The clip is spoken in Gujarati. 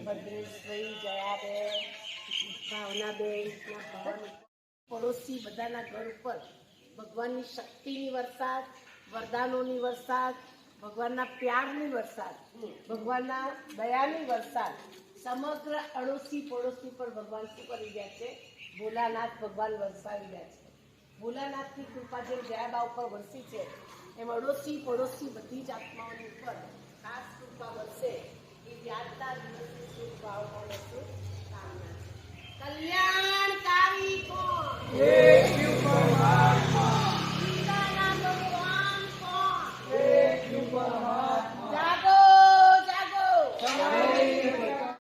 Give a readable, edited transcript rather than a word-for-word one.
ભદ્રેશભાઈ, જયાબેન, ભાવનાબેન, પડોશી બધાના ઘર ઉપર ભગવાનની શક્તિની વરસાદ, વરદાનોની વરસાદ, ભગવાનના પ્યારની વરસાદ, ભગવાનના દયાની વરસાદ સમગ્ર અડોશી પડોશી પર ભગવાન શું કરી રહ્યા છે? ભોલાનાથ ભગવાન વરસાવી રહ્યા છે. ભોલાનાથની કૃપા જેમ જયાબા ઉપર વરસી છે એમ અડોશી પડોશી બધી જ આત્માઓની ઉપર ખાસ કૃપા વરસે એવી આજના દિવસની શુભ ભાવનાઓ કામના છે. કલ્યાણકારી કોણ?